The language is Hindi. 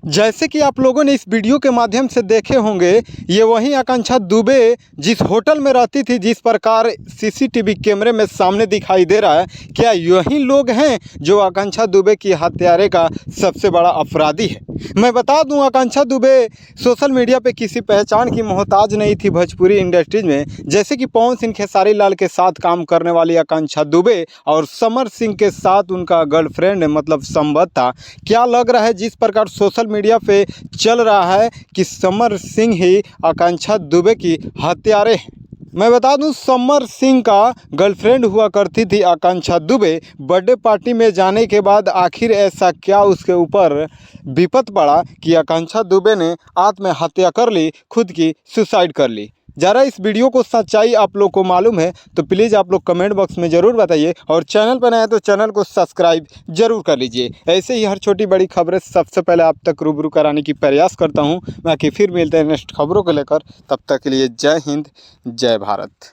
जैसे कि आप लोगों ने इस वीडियो के माध्यम से देखे होंगे, ये वही आकांक्षा दुबे जिस होटल में रहती थी, जिस प्रकार सीसीटीवी कैमरे में सामने दिखाई दे रहा है, क्या यही लोग हैं जो आकांक्षा दुबे की हत्यारे का सबसे बड़ा अपराधी है। मैं बता दूं, आकांक्षा दुबे सोशल मीडिया पे किसी पहचान की मोहताज नहीं थी भोजपुरी इंडस्ट्रीज में। जैसे कि पवन सिंह खेसारी लाल के साथ काम करने वाली आकांक्षा दुबे और समर सिंह के साथ उनका गर्लफ्रेंड मतलब संबंध था। क्या लग रहा है जिस प्रकार सोशल मीडिया पे चल रहा है कि समर सिंह ही आकांक्षा दुबे की हत्यारे हैं। मैं बता दूं, समर सिंह का गर्लफ्रेंड हुआ करती थी आकांक्षा दुबे। बर्थडे पार्टी में जाने के बाद आखिर ऐसा क्या उसके ऊपर विपत पड़ा कि आकांक्षा दुबे ने आत्महत्या कर ली, खुद की सुसाइड कर ली। ज़रा इस वीडियो को सच्चाई आप लोग को मालूम है तो प्लीज़ आप लोग कमेंट बॉक्स में ज़रूर बताइए, और चैनल पर नए हैं तो चैनल को सब्सक्राइब जरूर कर लीजिए। ऐसे ही हर छोटी बड़ी खबरें सबसे पहले आप तक रूबरू कराने की प्रयास करता हूं। बाकी फिर मिलते हैं नेक्स्ट खबरों को लेकर। तब तक के लिए जय हिंद, जय भारत।